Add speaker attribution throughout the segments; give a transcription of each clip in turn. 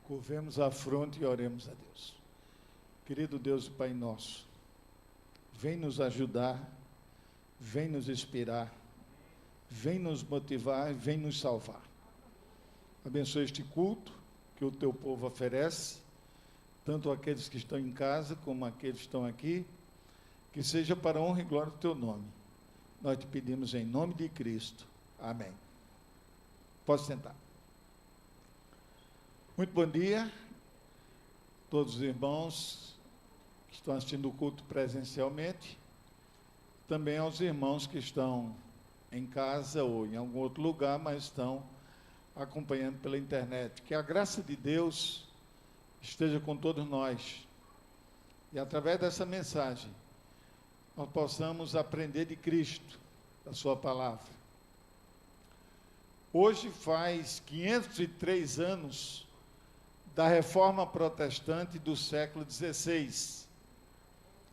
Speaker 1: Curvemos a fronte e oremos a Deus. Querido Deus e Pai nosso, vem nos ajudar, vem nos inspirar, vem nos motivar, vem nos salvar. Abençoe este culto que o teu povo oferece, tanto aqueles que estão em casa como aqueles que estão aqui, que seja para a honra e glória do teu nome. Nós te pedimos em nome de Cristo. Amém. Pode sentar. Muito bom dia, todos os irmãos que estão assistindo o culto presencialmente, também aos irmãos que estão em casa ou em algum outro lugar, mas estão acompanhando pela internet. Que a graça de Deus esteja com todos nós e através dessa mensagem nós possamos aprender de Cristo, da sua palavra. Hoje faz 503 anos da Reforma Protestante do século XVI.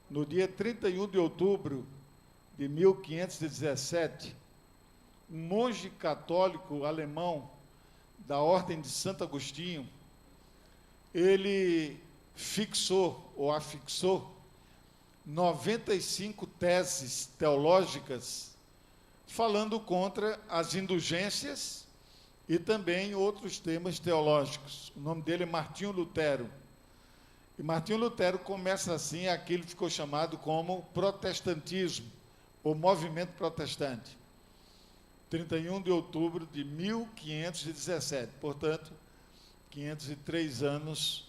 Speaker 1: No dia 31 de outubro de 1517, um monge católico alemão da Ordem de Santo Agostinho, ele fixou ou afixou 95 teses teológicas falando contra as indulgências e também outros temas teológicos. O nome dele é Martinho Lutero. E Martinho Lutero começa assim aquilo que ficou chamado como protestantismo, ou movimento protestante. 31 de outubro de 1517, portanto, 503 anos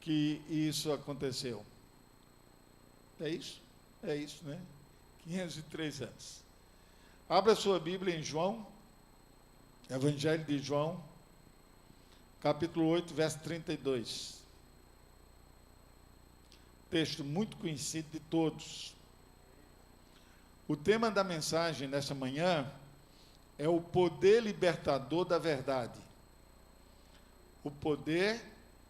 Speaker 1: que isso aconteceu. É isso? É isso, né? 503 anos. Abra sua Bíblia em João, Evangelho de João, capítulo 8, verso 32. Texto muito conhecido de todos. O tema da mensagem nesta manhã é o poder libertador da verdade. O poder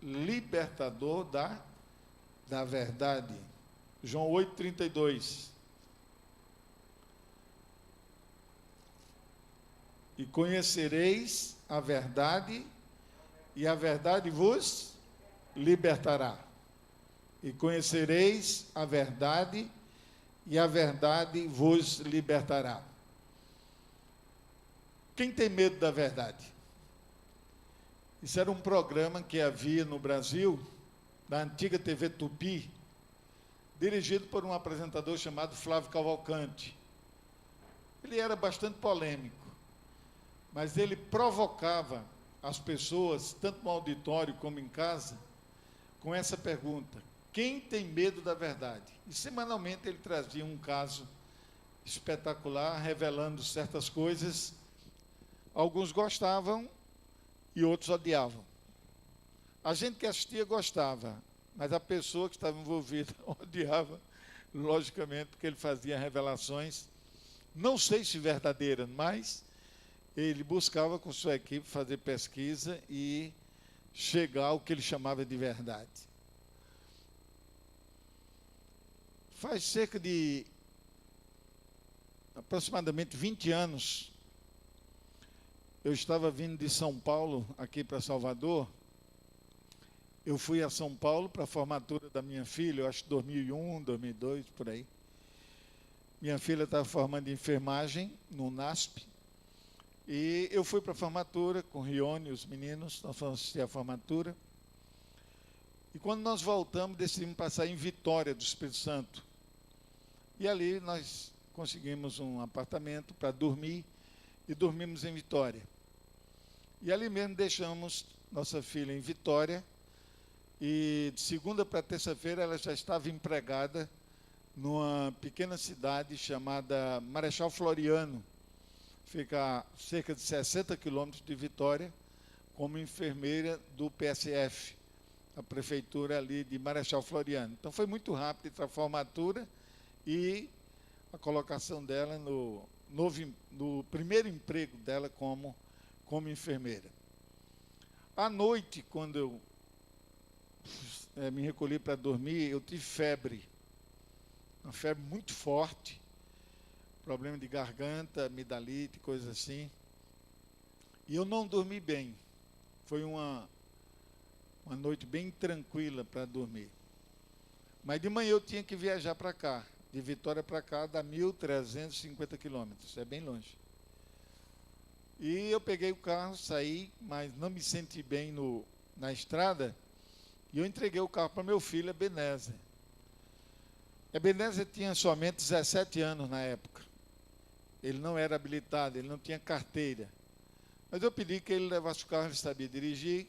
Speaker 1: libertador da verdade. João 8, 32. E conhecereis a verdade, e a verdade vos libertará. E conhecereis a verdade, e a verdade vos libertará. Quem tem medo da verdade? Isso era um programa que havia no Brasil, da antiga TV Tupi, dirigido por um apresentador chamado Flávio Cavalcante. Ele era bastante polêmico, mas ele provocava as pessoas, tanto no auditório como em casa, com essa pergunta: quem tem medo da verdade? E semanalmente ele trazia um caso espetacular, revelando certas coisas. Alguns gostavam e outros odiavam. A gente que assistia gostava, mas a pessoa que estava envolvida odiava, logicamente, porque ele fazia revelações, não sei se verdadeiras, mas ele buscava com sua equipe fazer pesquisa e chegar ao que ele chamava de verdade. Faz cerca de aproximadamente 20 anos, eu estava vindo de São Paulo aqui para Salvador. Eu fui a São Paulo para a formatura da minha filha, eu acho que 2001, 2002, por aí. Minha filha estava formando em enfermagem no NASP. E eu fui para a formatura com o Rione e os meninos, nós fomos assistir a formatura. E quando nós voltamos, decidimos passar em Vitória do Espírito Santo. E ali nós conseguimos um apartamento para dormir e dormimos em Vitória. E ali mesmo deixamos nossa filha em Vitória. E de segunda para terça-feira ela já estava empregada numa pequena cidade chamada Marechal Floriano. Fica a cerca de 60 quilômetros de Vitória, como enfermeira do PSF, a prefeitura ali de Marechal Floriano. Então foi muito rápido entre a formatura e a colocação dela no primeiro emprego dela como enfermeira. À noite, quando eu me recolhi para dormir, eu tive febre, uma febre muito forte, problema de garganta, amidalite, coisa assim. E eu não dormi bem. Foi uma Uma noite bem tranquila para dormir. Mas de manhã eu tinha que viajar para cá. De Vitória para cá dá 1.350 quilômetros. É bem longe. E eu peguei o carro, saí, mas não me senti bem na estrada. E eu entreguei o carro para meu filho, Ebenezer. Ebenezer tinha somente 17 anos na época. Ele não era habilitado, ele não tinha carteira. Mas eu pedi que ele levasse o carro, ele sabia dirigir.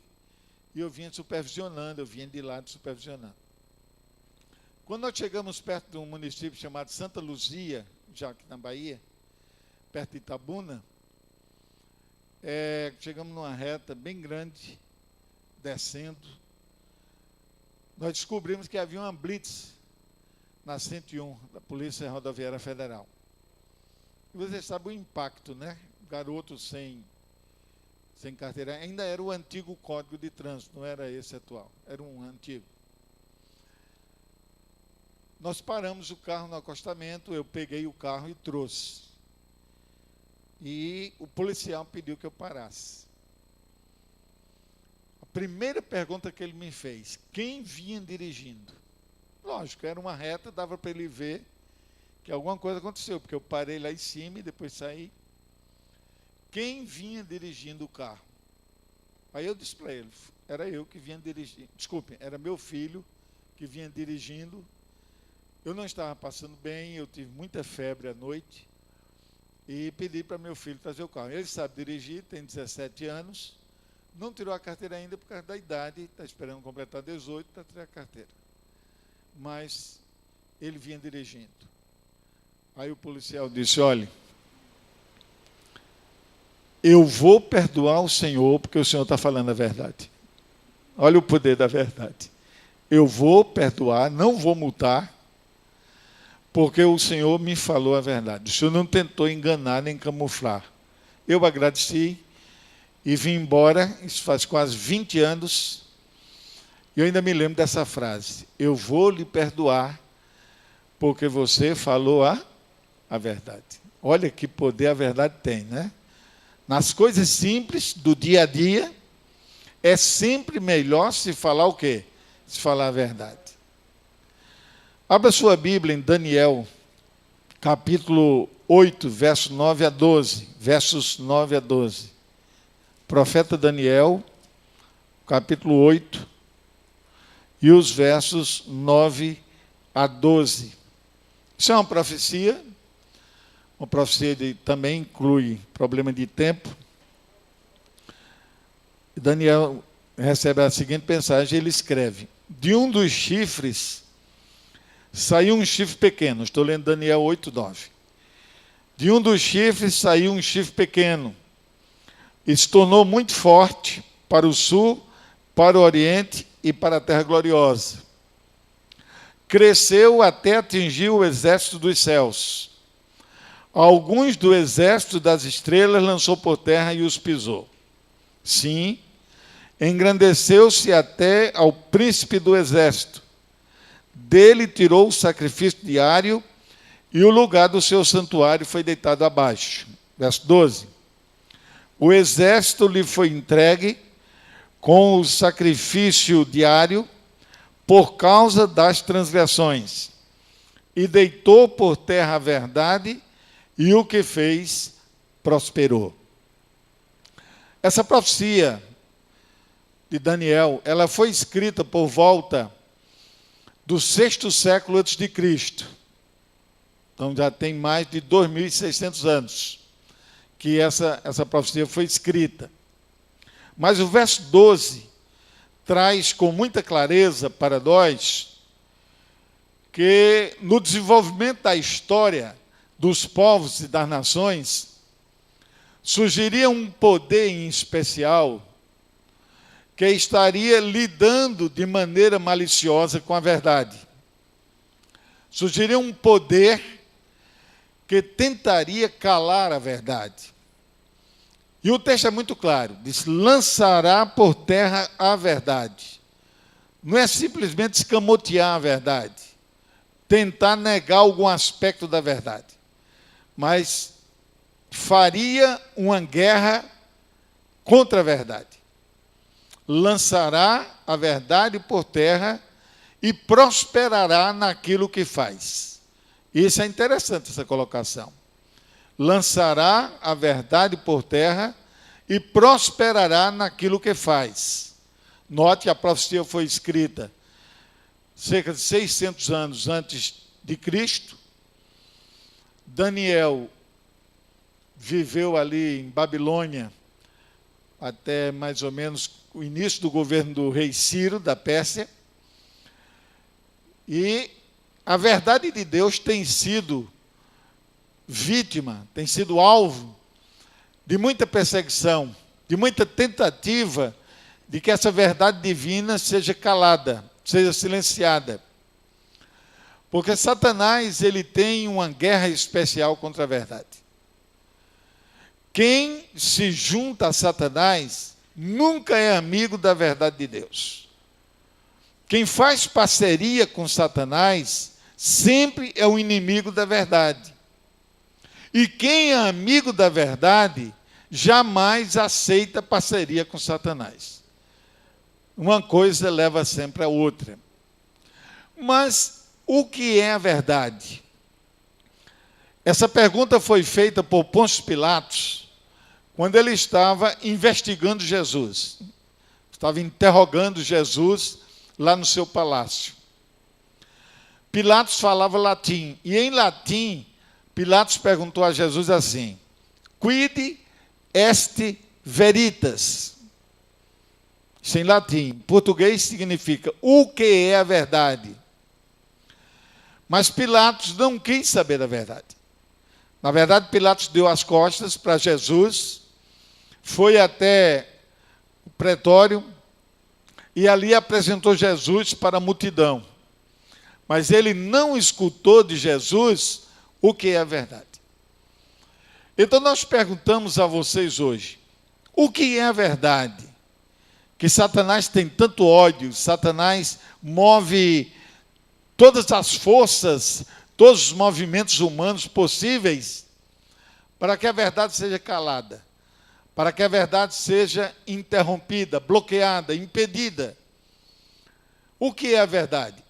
Speaker 1: E eu vinha supervisionando, eu vinha de lado supervisionando. Quando nós chegamos perto de um município chamado Santa Luzia, já aqui na Bahia, perto de Itabuna, chegamos numa reta bem grande, descendo. Nós descobrimos que havia uma blitz na 101, da Polícia Rodoviária Federal. E você sabe o impacto, né? Garoto sem carteira. Ainda era o antigo Código de Trânsito, não era esse atual, era um antigo. Nós paramos o carro no acostamento, eu peguei o carro e trouxe. E o policial pediu que eu parasse. A primeira pergunta que ele me fez: quem vinha dirigindo? Lógico, era uma reta, dava para ele ver que alguma coisa aconteceu, porque eu parei lá em cima e depois saí. Quem vinha dirigindo o carro? Aí eu disse para ele: era eu que vinha dirigindo. Desculpe, era meu filho que vinha dirigindo. Eu não estava passando bem, eu tive muita febre à noite e pedi para meu filho trazer o carro. Ele sabe dirigir, tem 17 anos, não tirou a carteira ainda por causa da idade, está esperando completar 18 para tirar a carteira. Mas ele vinha dirigindo. Aí o policial disse: olha, eu vou perdoar o senhor porque o senhor está falando a verdade. Olha o poder da verdade. Eu vou perdoar, não vou multar, porque o senhor me falou a verdade. O senhor não tentou enganar nem camuflar. Eu agradeci e vim embora. Isso faz quase 20 anos. E eu ainda me lembro dessa frase: eu vou lhe perdoar porque você falou a verdade. Olha que poder a verdade tem, né? Nas coisas simples do dia a dia, é sempre melhor se falar o quê? Se falar a verdade. Abra sua Bíblia em Daniel, capítulo 8, versos 9 a 12. Versos 9 a 12. Profeta Daniel, capítulo 8, e os versos 9 a 12. Isso é uma profecia que também inclui problema de tempo. E Daniel recebe a seguinte mensagem, ele escreve: de um dos chifres saiu um chifre pequeno. Estou lendo Daniel 8, 9. De um dos chifres saiu um chifre pequeno, e se tornou muito forte para o sul, para o oriente e para a terra gloriosa. Cresceu até atingir o exército dos céus. Alguns do exército das estrelas lançou por terra e os pisou. Sim, engrandeceu-se até ao príncipe do exército. Dele tirou o sacrifício diário e o lugar do seu santuário foi deitado abaixo. Verso 12. O exército lhe foi entregue com o sacrifício diário por causa das transgressões, e deitou por terra a verdade, e o que fez prosperou. Essa profecia de Daniel, ela foi escrita por volta do 6º século antes de Cristo. Então já tem mais de 2.600 anos que essa profecia foi escrita. Mas o verso 12 traz com muita clareza para nós que no desenvolvimento da história dos povos e das nações, surgiria um poder em especial que estaria lidando de maneira maliciosa com a verdade. Surgiria um poder que tentaria calar a verdade. E o texto é muito claro, diz: lançará por terra a verdade. Não é simplesmente escamotear a verdade, tentar negar algum aspecto da verdade, mas faria uma guerra contra a verdade. lançará a verdade por terra e prosperará naquilo que faz. Isso é interessante, essa colocação. Lançará a verdade por terra e prosperará naquilo que faz. Note, a profecia foi escrita cerca de 600 anos antes de Cristo. Daniel viveu ali em Babilônia até mais ou menos o início do governo do rei Ciro, da Pérsia. E a verdade de Deus tem sido vítima, tem sido alvo de muita perseguição, de muita tentativa de que essa verdade divina seja calada, seja silenciada. Porque Satanás, ele tem uma guerra especial contra a verdade. Quem se junta a Satanás nunca é amigo da verdade de Deus. Quem faz parceria com Satanás sempre é o inimigo da verdade. E quem é amigo da verdade jamais aceita parceria com Satanás. Uma coisa leva sempre a outra. Mas o que é a verdade? Essa pergunta foi feita por Pôncio Pilatos quando ele estava investigando Jesus. Estava interrogando Jesus lá no seu palácio. Pilatos falava latim, e em latim, Pilatos perguntou a Jesus assim: quid est veritas? Isso em latim. Em português significa o que é a verdade. Mas Pilatos não quis saber da verdade. Na verdade, Pilatos deu as costas para Jesus, foi até o pretório e ali apresentou Jesus para a multidão. Mas ele não escutou de Jesus o que é a verdade. Então nós perguntamos a vocês hoje: o que é a verdade? Que Satanás tem tanto ódio, Satanás move todas as forças, todos os movimentos humanos possíveis para que a verdade seja calada, para que a verdade seja interrompida, bloqueada, impedida. O que é a verdade?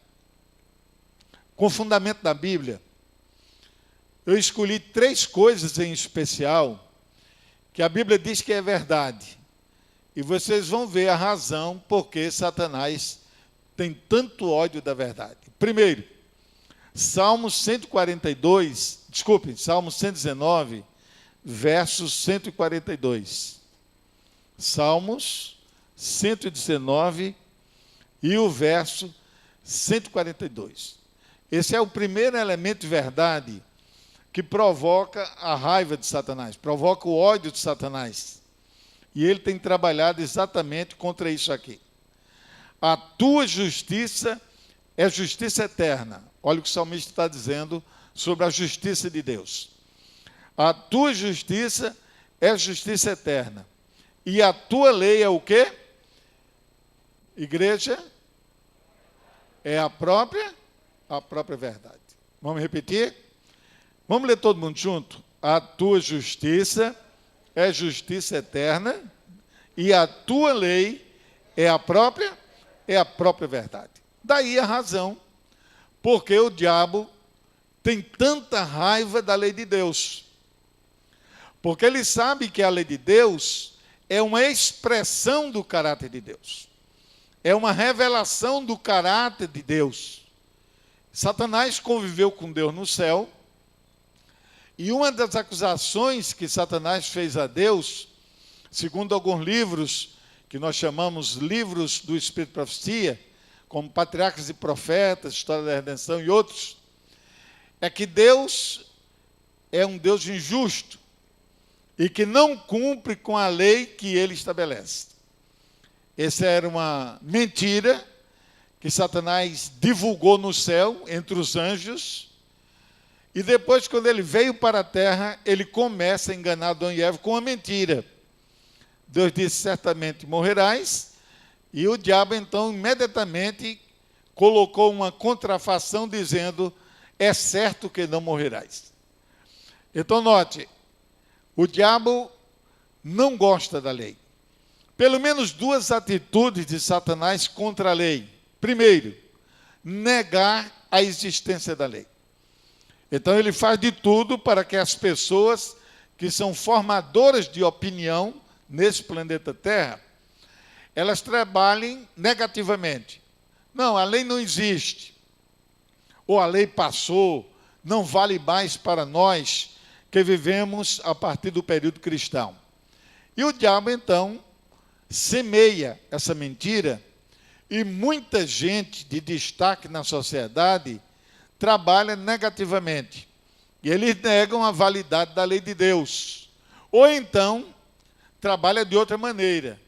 Speaker 1: Com fundamento da Bíblia, eu escolhi 3 coisas em especial que a Bíblia diz que é verdade. E vocês vão ver a razão por que Satanás tem tanto ódio da verdade. Primeiro, Salmo 119, versos 142. Salmos 119 e o verso 142. Esse é o primeiro elemento de verdade que provoca a raiva de Satanás, provoca o ódio de Satanás. E ele tem trabalhado exatamente contra isso aqui. A tua justiça é justiça eterna. Olha o que o salmista está dizendo sobre a justiça de Deus. A tua justiça é justiça eterna. E a tua lei é o quê? Igreja? É a própria verdade. Vamos repetir? Vamos ler todo mundo junto? A tua justiça é justiça eterna e a tua lei é a própria verdade. Daí a razão porque o diabo tem tanta raiva da lei de Deus. Porque ele sabe que a lei de Deus é uma expressão do caráter de Deus. É uma revelação do caráter de Deus. Satanás conviveu com Deus no céu. E uma das acusações que Satanás fez a Deus, segundo alguns livros, que nós chamamos livros do Espírito de Profecia, como Patriarcas e Profetas, História da Redenção e outros, é que Deus é um Deus injusto e que não cumpre com a lei que ele estabelece. Essa era uma mentira que Satanás divulgou no céu, entre os anjos. E depois, quando ele veio para a terra, ele começa a enganar Adão e Eva com uma mentira. Deus disse: certamente morrerás. E o diabo, então, imediatamente colocou uma contrafação dizendo: é certo que não morrerás. Então, note, o diabo não gosta da lei. pelo menos duas atitudes de Satanás contra a lei. Primeiro, negar a existência da lei. Então ele faz de tudo para que as pessoas que são formadoras de opinião nesse planeta Terra, elas trabalhem negativamente. Não, a lei não existe. Ou a lei passou, não vale mais para nós que vivemos a partir do período cristão. E o diabo, então, semeia essa mentira, e muita gente de destaque na sociedade trabalha negativamente. E eles negam a validade da lei de Deus. Ou então, trabalha de outra maneira.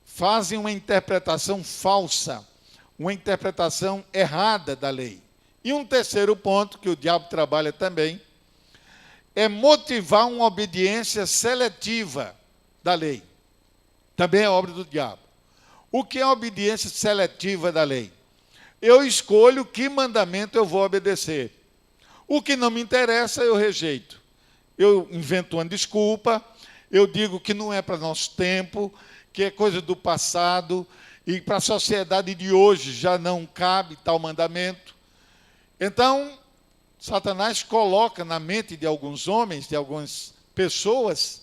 Speaker 1: Fazem uma interpretação falsa, uma interpretação errada da lei. E um terceiro ponto, que o diabo trabalha também, é motivar uma obediência seletiva da lei. Também é obra do diabo. O que é a obediência seletiva da lei? Eu escolho que mandamento eu vou obedecer. O que não me interessa, eu rejeito. Eu invento uma desculpa, eu digo que não é para nosso tempo, que é coisa do passado, e para a sociedade de hoje já não cabe tal mandamento. Então, Satanás coloca na mente de alguns homens, de algumas pessoas,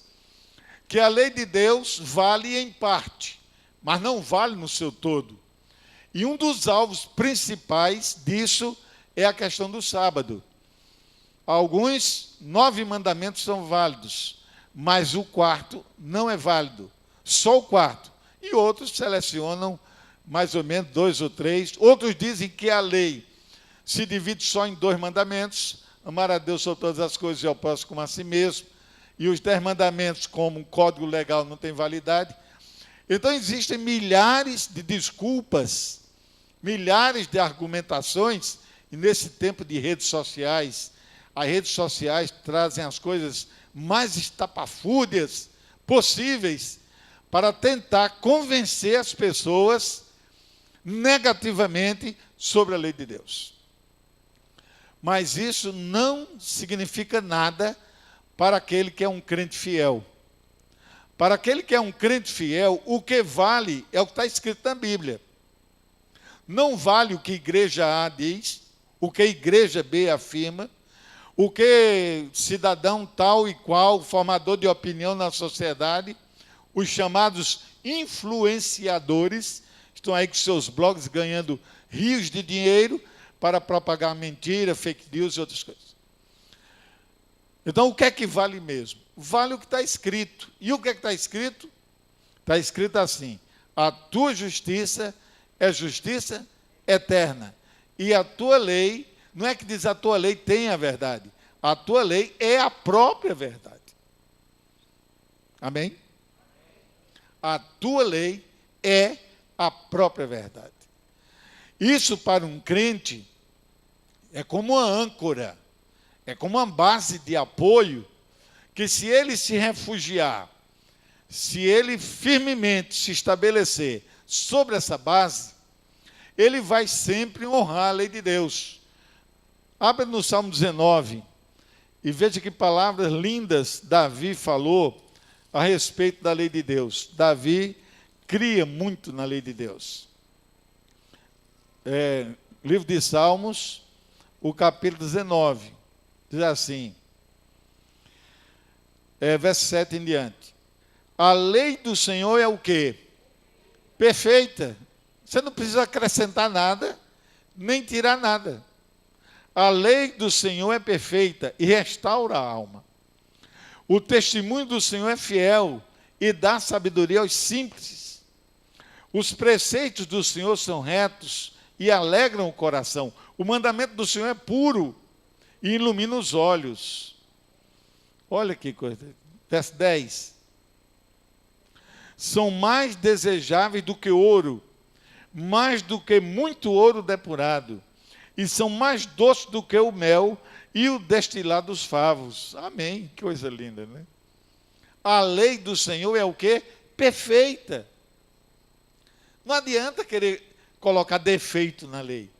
Speaker 1: que a lei de Deus vale em parte, mas não vale no seu todo. E um dos alvos principais disso é a questão do sábado. Alguns 9 mandamentos são válidos, mas o quarto não é válido, só o quarto. E outros selecionam mais ou menos 2 ou 3. Outros dizem que a lei se divide só em 2 mandamentos, amar a Deus sobre todas as coisas e ao próximo como a si mesmo, e os 10 mandamentos, como um código legal, não tem validade. Então existem milhares de desculpas, milhares de argumentações, e nesse tempo de redes sociais, as redes sociais trazem as coisas mais estapafúrdias possíveis para tentar convencer as pessoas negativamente sobre a lei de Deus. Mas isso não significa nada para aquele que é um crente fiel. Para aquele que é um crente fiel, o que vale é o que está escrito na Bíblia. Não vale o que igreja A diz, o que a igreja B afirma, o que cidadão tal e qual, formador de opinião na sociedade, os chamados influenciadores, estão aí com seus blogs ganhando rios de dinheiro para propagar mentira, fake news e outras coisas. Então, o que é que vale mesmo? Vale o que está escrito. E o que é que está escrito? Está escrito assim: a tua justiça é justiça eterna. E a tua lei, não é que diz a tua lei tem a verdade. A tua lei é a própria verdade. Amém? A tua lei é a própria verdade. Isso para um crente é como uma âncora, é como uma base de apoio, que se ele se refugiar, se ele firmemente se estabelecer sobre essa base, ele vai sempre honrar a lei de Deus. Abra no Salmo 19 e veja que palavras lindas Davi falou a respeito da lei de Deus. Davi cria muito na lei de Deus. Livro de Salmos, o capítulo 19, diz assim, verso 7 em diante. A lei do Senhor é o quê? Perfeita. Você não precisa acrescentar nada, nem tirar nada. A lei do Senhor é perfeita e restaura a alma. O testemunho do Senhor é fiel e dá sabedoria aos simples. Os preceitos do Senhor são retos e alegram o coração. O mandamento do Senhor é puro e ilumina os olhos. Olha que coisa. Verso 10. São mais desejáveis do que ouro, mais do que muito ouro depurado, e são mais doces do que o mel e o destilado dos favos. Amém. Que coisa linda, né? A lei do Senhor é o quê? Perfeita. Não adianta querer colocar defeito na lei,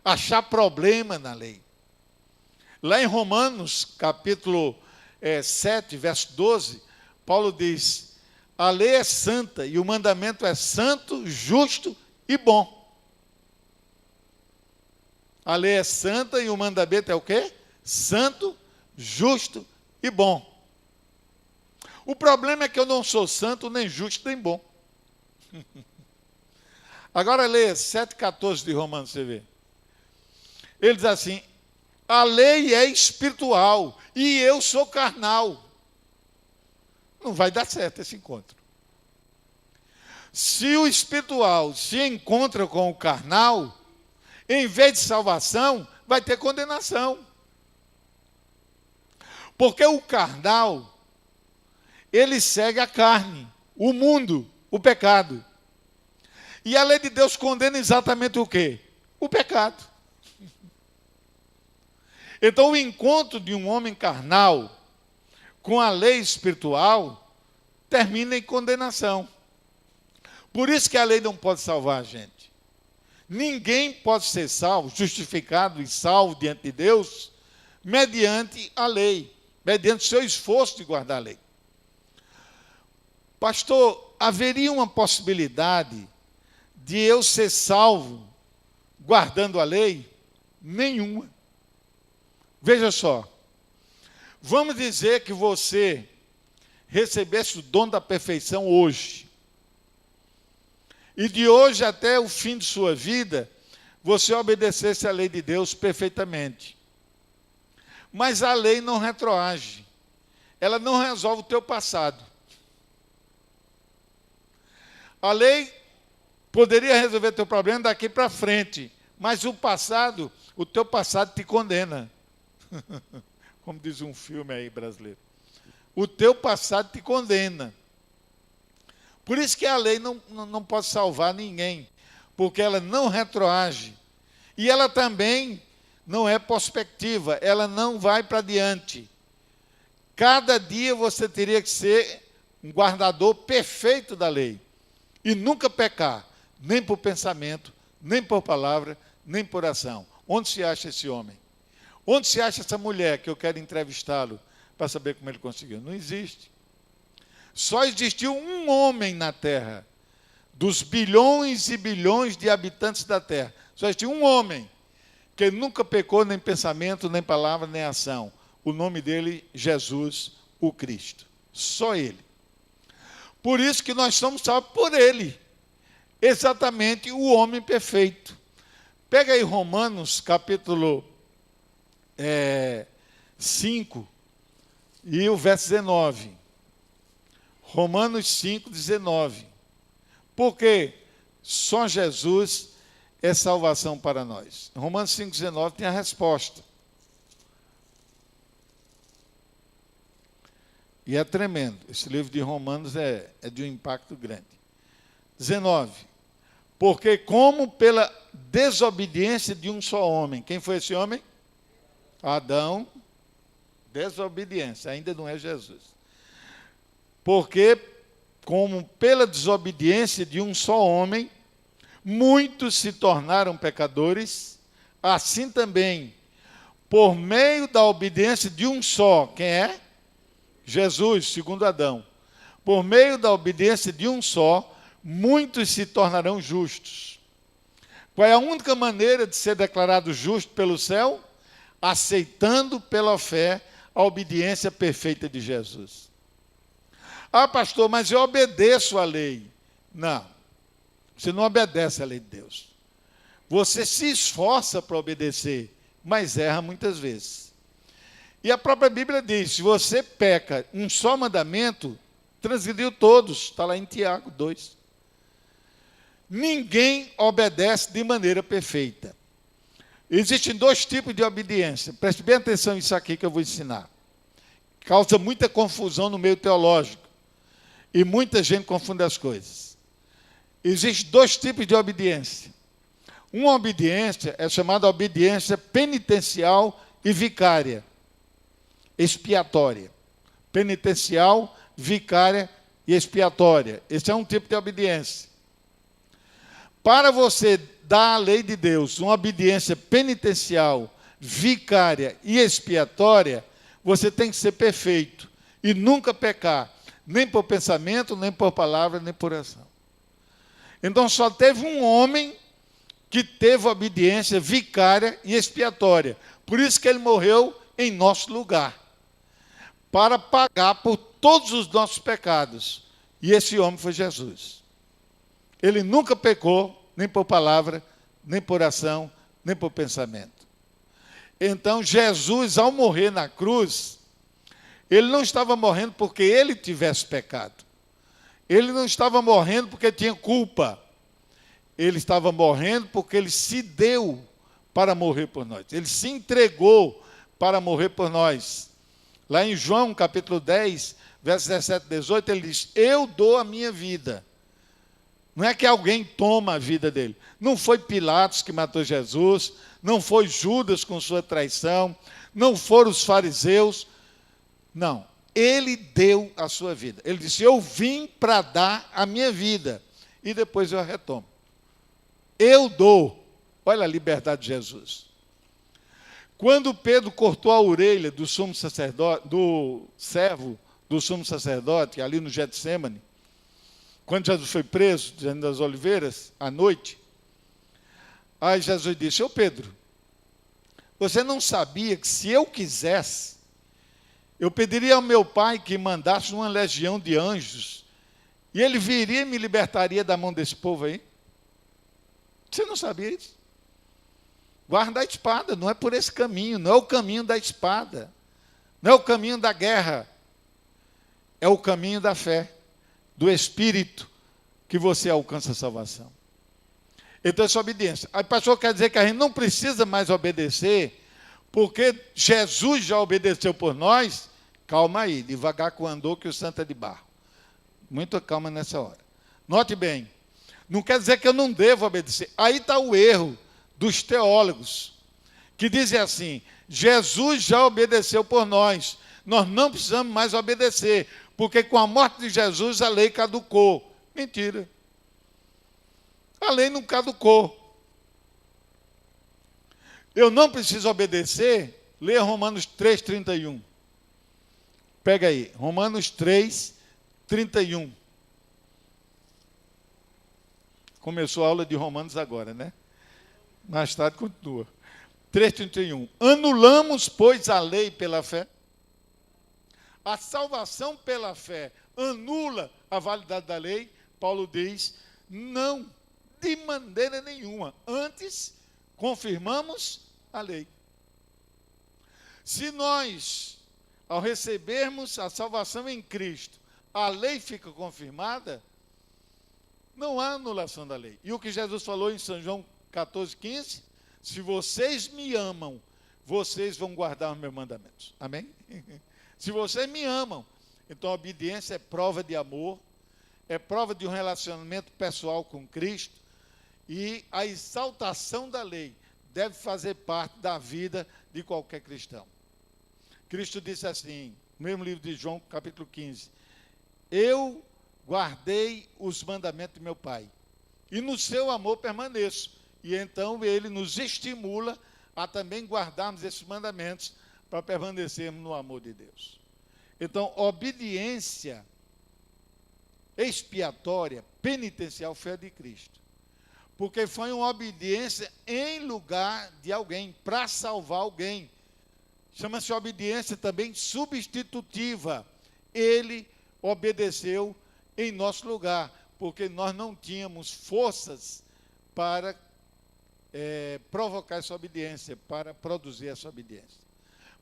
Speaker 1: achar problema na lei. Lá em Romanos, capítulo 7, verso 12, Paulo diz: A lei é santa e o mandamento é santo, justo e bom. A lei é santa e o mandamento é o quê? Santo, justo e bom. O problema é que eu não sou santo, nem justo, nem bom. Agora leia 7,14 de Romanos, você vê. Ele diz assim: a lei é espiritual e eu sou carnal. Não vai dar certo esse encontro. Se o espiritual se encontra com o carnal, em vez de salvação, vai ter condenação. Porque o carnal, ele segue a carne, o mundo, o pecado. E a lei de Deus condena exatamente o quê? O pecado. Então, o encontro de um homem carnal com a lei espiritual termina em condenação. Por isso que a lei não pode salvar a gente. Ninguém pode ser salvo, justificado e salvo diante de Deus mediante a lei, mediante o seu esforço de guardar a lei. Pastor, haveria uma possibilidade de eu ser salvo guardando a lei? Nenhuma. Veja só, vamos dizer que você recebesse o dom da perfeição hoje, e de hoje até o fim de sua vida, você obedecesse a lei de Deus perfeitamente. Mas a lei não retroage, ela não resolve o teu passado. A lei poderia resolver teu problema daqui para frente, mas o passado, o teu passado te condena. Como diz um filme aí brasileiro. O teu passado te condena. Por isso que a lei não pode salvar ninguém, porque ela não retroage. E ela também não é prospectiva, ela não vai para diante. Cada dia você teria que ser um guardador perfeito da lei. E nunca pecar, nem por pensamento, nem por palavra, nem por ação. Onde se acha esse homem? Onde se acha essa mulher que eu quero entrevistá-lo para saber como ele conseguiu? Não existe. Só existiu um homem na Terra, dos bilhões e bilhões de habitantes da Terra. Só existiu um homem que nunca pecou nem pensamento, nem palavra, nem ação. O nome dele, Jesus, o Cristo. Só ele. Por isso que nós somos salvos por ele. Exatamente o homem perfeito. Pega aí Romanos, capítulo 5, e o verso 19. Romanos 5, 19. Porque só Jesus é salvação para nós. Romanos 5, 19 tem a resposta. E é tremendo. Esse livro de Romanos é de um impacto grande. 19. Porque como pela desobediência de um só homem. Quem foi esse homem? Adão. Desobediência. Ainda não é Jesus. Porque como pela desobediência de um só homem, muitos se tornaram pecadores, assim também, por meio da obediência de um só. Quem é? Jesus, segundo Adão. Por meio da obediência de um só, muitos se tornarão justos. Qual é a única maneira de ser declarado justo pelo céu? Aceitando pela fé a obediência perfeita de Jesus. Ah, pastor, mas eu obedeço a lei. Não, você não obedece à lei de Deus. Você se esforça para obedecer, mas erra muitas vezes. E a própria Bíblia diz, se você peca um só mandamento, transgrediu todos. Está lá em Tiago 2. Ninguém obedece de maneira perfeita. Existem dois tipos de obediência. Preste bem atenção nisso aqui que eu vou ensinar. Causa muita confusão no meio teológico. E muita gente confunde as coisas. Existem dois tipos de obediência. Uma obediência é chamada obediência penitencial e vicária. Expiatória. Penitencial, vicária e expiatória. Esse é um tipo de obediência. Para você dar à lei de Deus uma obediência penitencial, vicária e expiatória, você tem que ser perfeito e nunca pecar, nem por pensamento, nem por palavra, nem por ação. Então só teve um homem que teve obediência vicária e expiatória. Por isso que ele morreu em nosso lugar, para pagar por todos os nossos pecados. E esse homem foi Jesus. Ele nunca pecou, nem por palavra, nem por ação, nem por pensamento. Então, Jesus, ao morrer na cruz, ele não estava morrendo porque ele tivesse pecado. Ele não estava morrendo porque tinha culpa. Ele estava morrendo porque ele se deu para morrer por nós. Ele se entregou para morrer por nós. Lá em João, capítulo 10, versos 17 e 18, ele diz: eu dou a minha vida. Não é que alguém toma a vida dele. Não foi Pilatos que matou Jesus, não foi Judas com sua traição, não foram os fariseus. Não, ele deu a sua vida. Ele disse: eu vim para dar a minha vida e depois eu a retomo. Eu dou. Olha a liberdade de Jesus. Quando Pedro cortou a orelha do sumo sacerdote, do servo do sumo sacerdote, ali no Getsêmani, quando Jesus foi preso, diante das oliveiras, à noite, aí Jesus disse: ô Pedro, você não sabia que se eu quisesse, eu pediria ao meu pai que mandasse uma legião de anjos, e ele viria e me libertaria da mão desse povo aí? Você não sabia isso? Guarda a espada, não é por esse caminho, não é o caminho da espada, não é o caminho da guerra, é o caminho da fé, do Espírito, que você alcança a salvação. Então, essa obediência. Aí, pastor, quer dizer que a gente não precisa mais obedecer, porque Jesus já obedeceu por nós? Calma aí, devagar com o andor, que o santo é de barro. Muita calma nessa hora. Note bem, não quer dizer que eu não devo obedecer. Aí está o erro dos teólogos, que dizem assim: Jesus já obedeceu por nós, nós não precisamos mais obedecer, porque com a morte de Jesus a lei caducou. Mentira. A lei não caducou. Eu não preciso obedecer. Leia Romanos 3:31. Pega aí, Romanos 3:31. Começou a aula de Romanos agora, né? Mais tarde continua. 3:31. Anulamos, pois, a lei pela fé? A salvação pela fé anula a validade da lei? Paulo diz: não, de maneira nenhuma. Antes, confirmamos a lei. Se nós, ao recebermos a salvação em Cristo, a lei fica confirmada, não há anulação da lei. E o que Jesus falou em São João 14:15, se vocês me amam, vocês vão guardar os meus mandamentos. Amém? Se vocês me amam, então a obediência é prova de amor, é prova de um relacionamento pessoal com Cristo, e a exaltação da lei deve fazer parte da vida de qualquer cristão. Cristo disse assim, no mesmo livro de João, capítulo 15, eu guardei os mandamentos de meu Pai, e no seu amor permaneço. E então ele nos estimula a também guardarmos esses mandamentos para permanecermos no amor de Deus. Então, obediência expiatória, penitencial, foi a de Cristo. Porque foi uma obediência em lugar de alguém, para salvar alguém. Chama-se obediência também substitutiva. Ele obedeceu em nosso lugar, porque nós não tínhamos forças para provocar essa obediência, para produzir essa obediência.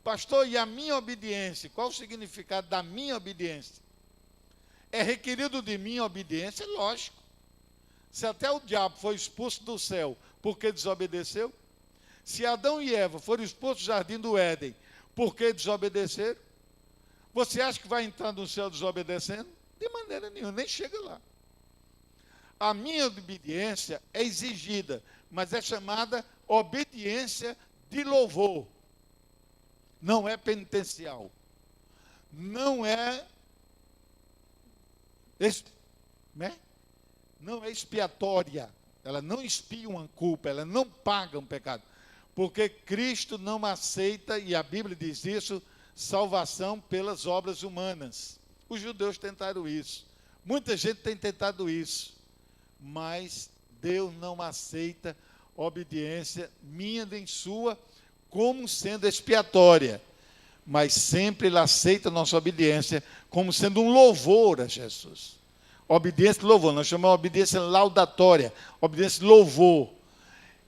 Speaker 1: Pastor, e a minha obediência? Qual o significado da minha obediência? É requerido de mim obediência? Lógico. Se até o diabo foi expulso do céu porque desobedeceu, se Adão e Eva foram expulsos do jardim do Éden porque desobedeceram, você acha que vai entrar no céu desobedecendo? De maneira nenhuma, nem chega lá. A minha obediência é exigida, mas é chamada obediência de louvor. Não é penitencial. Não é, não é expiatória. Ela não expia uma culpa, ela não paga um pecado. Porque Cristo não aceita, e a Bíblia diz isso, salvação pelas obras humanas. Os judeus tentaram isso. Muita gente tem tentado isso. Mas Deus não aceita obediência minha nem sua como sendo expiatória. Mas sempre Ele aceita a nossa obediência como sendo um louvor a Jesus. Obediência de louvor, nós chamamos de obediência laudatória, obediência de louvor.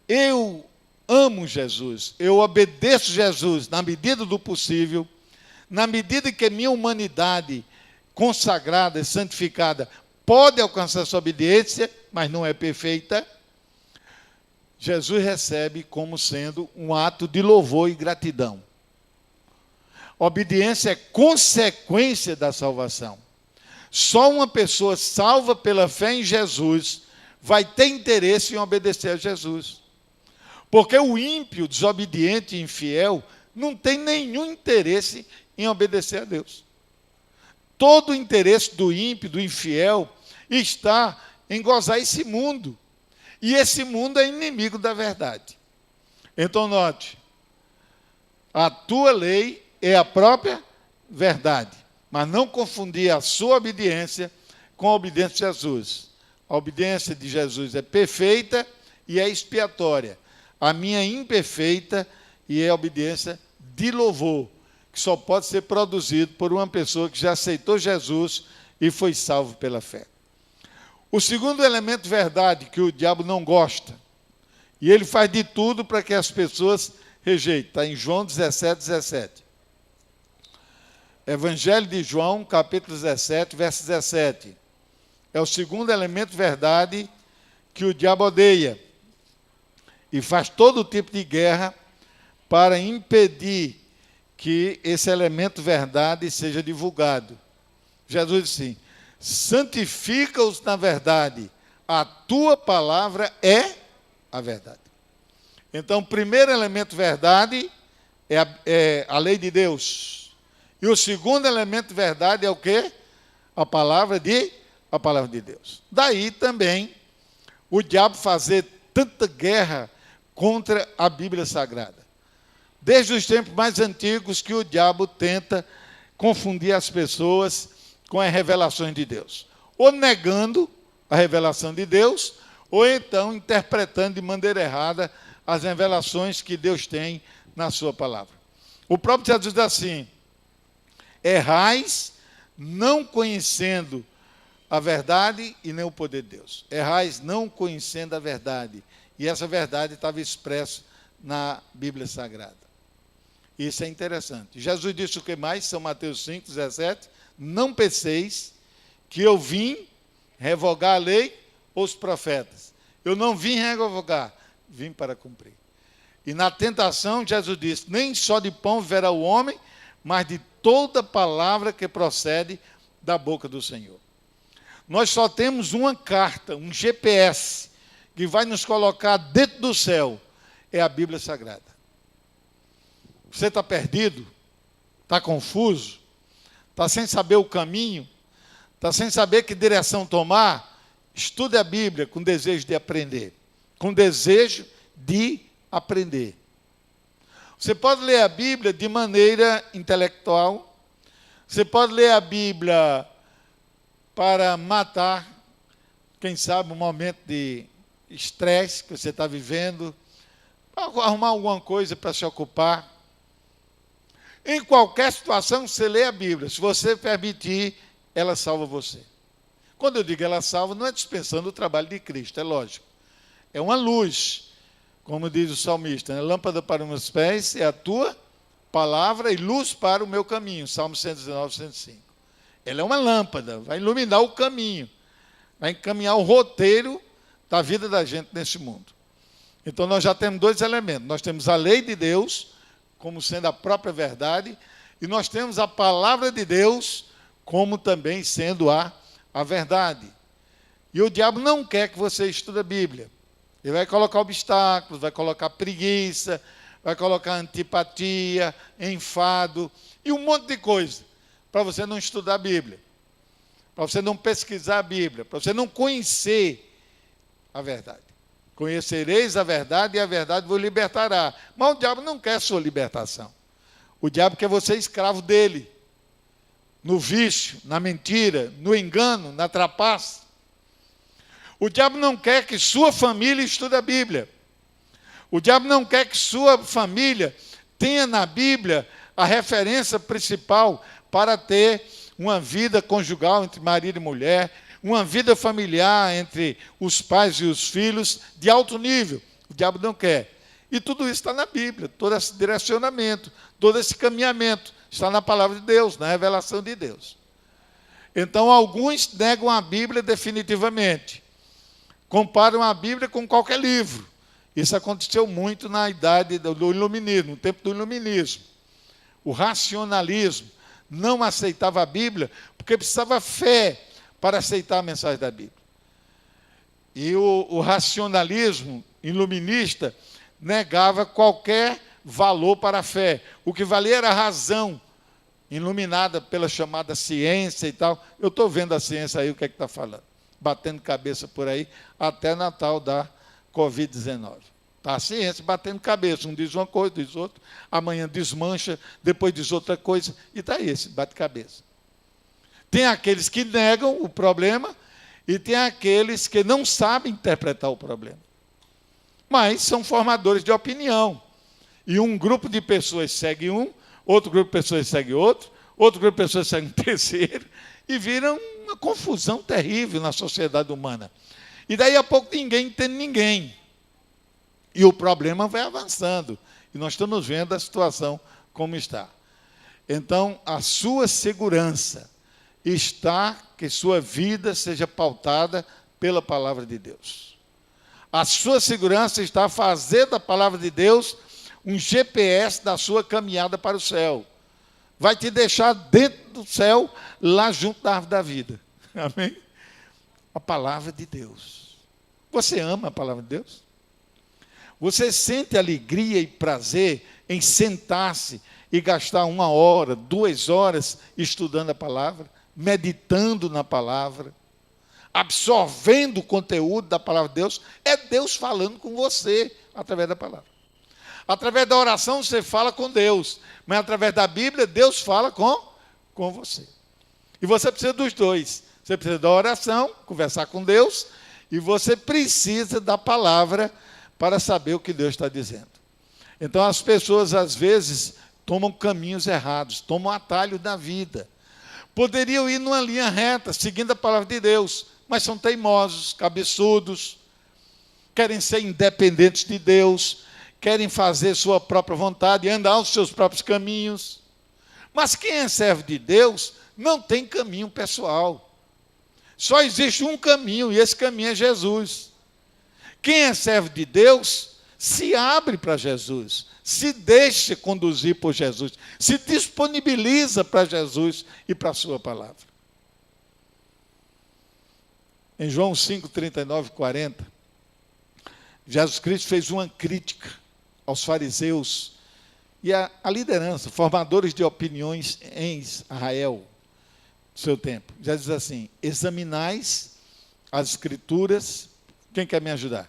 Speaker 1: Eu amo Jesus, eu obedeço Jesus na medida do possível, na medida que a minha humanidade consagrada e santificada pode alcançar essa obediência, mas não é perfeita. Jesus recebe como sendo um ato de louvor e gratidão. Obediência é consequência da salvação. Só uma pessoa salva pela fé em Jesus vai ter interesse em obedecer a Jesus. Porque o ímpio, desobediente e infiel não tem nenhum interesse em obedecer a Deus. Todo o interesse do ímpio, do infiel, está em gozar esse mundo. E esse mundo é inimigo da verdade. Então note, a tua lei é a própria verdade. Mas não confundir a sua obediência com a obediência de Jesus. A obediência de Jesus é perfeita e é expiatória. A minha é imperfeita e é a obediência de louvor, que só pode ser produzido por uma pessoa que já aceitou Jesus e foi salvo pela fé. O segundo elemento verdade que o diabo não gosta, e ele faz de tudo para que as pessoas rejeitem, está em João 17:17. Evangelho de João, capítulo 17, verso 17. É o segundo elemento verdade que o diabo odeia. E faz todo tipo de guerra para impedir que esse elemento verdade seja divulgado. Jesus disse assim: santifica-os na verdade, a tua palavra é a verdade. Então, o primeiro elemento verdade é a lei de Deus. E o segundo elemento verdade é o quê? A palavra de Deus. Daí também o diabo fazer tanta guerra contra a Bíblia Sagrada. Desde os tempos mais antigos que o diabo tenta confundir as pessoas com as revelações de Deus. Ou negando a revelação de Deus, ou então interpretando de maneira errada as revelações que Deus tem na sua palavra. O próprio Jesus diz assim: errais não conhecendo a verdade e nem o poder de Deus. Errais não conhecendo a verdade. E essa verdade estava expressa na Bíblia Sagrada. Isso é interessante. Jesus disse o que mais? São Mateus 5:17. Não penseis que eu vim revogar a lei ou os profetas. Eu não vim revogar, vim para cumprir. E na tentação, Jesus disse: nem só de pão viverá o homem, mas de toda palavra que procede da boca do Senhor. Nós só temos uma carta, um GPS, que vai nos colocar dentro do céu, é a Bíblia Sagrada. Você está perdido? Está confuso? Está sem saber o caminho? Está sem saber que direção tomar? Estude a Bíblia com desejo de aprender. Com desejo de aprender. Você pode ler a Bíblia de maneira intelectual. Você pode ler a Bíblia para matar, quem sabe, um momento de estresse que você está vivendo, arrumar alguma coisa para se ocupar. Em qualquer situação, você lê a Bíblia. Se você permitir, ela salva você. Quando eu digo ela salva, não é dispensando o trabalho de Cristo, é lógico. É uma luz, como diz o salmista, né? Lâmpada para os meus pés é a tua palavra e luz para o meu caminho. Salmo 119, 105. Ela é uma lâmpada, vai iluminar o caminho, vai encaminhar o roteiro da vida da gente nesse mundo. Então nós já temos dois elementos. Nós temos a lei de Deus, como sendo a própria verdade, e nós temos a palavra de Deus, como também sendo a verdade. E o diabo não quer que você estude a Bíblia. Ele vai colocar obstáculos, vai colocar preguiça, vai colocar antipatia, enfado e um monte de coisa para você não estudar a Bíblia, para você não pesquisar a Bíblia, para você não conhecer a verdade. Conhecereis a verdade e a verdade vos libertará. Mas o diabo não quer a sua libertação. O diabo quer você escravo dele. no vício, na mentira, no engano, na trapaça. O diabo não quer que sua família estude a Bíblia. O diabo não quer que sua família tenha na Bíblia a referência principal para ter uma vida conjugal entre marido e mulher, uma vida familiar entre os pais e os filhos de alto nível. O diabo não quer. E tudo isso está na Bíblia, todo esse direcionamento, todo esse caminhamento está na palavra de Deus, na revelação de Deus. Então, alguns negam a Bíblia definitivamente. Comparam a Bíblia com qualquer livro. Isso aconteceu muito na idade do iluminismo, no tempo do iluminismo. O racionalismo não aceitava a Bíblia porque precisava fé para aceitar a mensagem da Bíblia. E o racionalismo iluminista negava qualquer valor para a fé. O que valia era a razão, iluminada pela chamada ciência e tal. Eu estou vendo a ciência aí, o que é que está falando. Batendo cabeça por aí, até Natal da Covid-19. Está a ciência batendo cabeça. Um diz uma coisa, diz outra. Amanhã desmancha, depois diz outra coisa. E está aí esse bate-cabeça. Tem aqueles que negam o problema e tem aqueles que não sabem interpretar o problema. Mas são formadores de opinião. E um grupo de pessoas segue um, outro grupo de pessoas segue outro grupo de pessoas segue um terceiro, e viram uma confusão terrível na sociedade humana. E daí a pouco ninguém entende ninguém. E o problema vai avançando. E nós estamos vendo a situação como está. Então, a sua segurança está que sua vida seja pautada pela palavra de Deus. A sua segurança está a fazer da palavra de Deus um GPS da sua caminhada para o céu. Vai te deixar dentro do céu, lá junto da árvore da vida. Amém? A palavra de Deus. Você ama a palavra de Deus? Você sente alegria e prazer em sentar-se e gastar 1 hora, 2 horas estudando a palavra, meditando na palavra, absorvendo o conteúdo da palavra de Deus? É Deus falando com você através da palavra. Através da oração você fala com Deus, mas através da Bíblia Deus fala com você. E você precisa dos dois. Você precisa da oração, conversar com Deus, e você precisa da palavra para saber o que Deus está dizendo. Então as pessoas às vezes tomam caminhos errados, tomam atalho na vida. Poderiam ir numa linha reta, seguindo a palavra de Deus, mas são teimosos, cabeçudos, querem ser independentes de Deus, querem fazer sua própria vontade, andar os seus próprios caminhos. Mas quem é servo de Deus não tem caminho pessoal. Só existe um caminho, e esse caminho é Jesus. Quem é servo de Deus se abre para Jesus, se deixa conduzir por Jesus, se disponibiliza para Jesus e para a sua palavra. Em João 5, 39 e 40, Jesus Cristo fez uma crítica aos fariseus e à liderança, formadores de opiniões em Israel, do seu tempo. Já diz assim: examinais as Escrituras, quem quer me ajudar?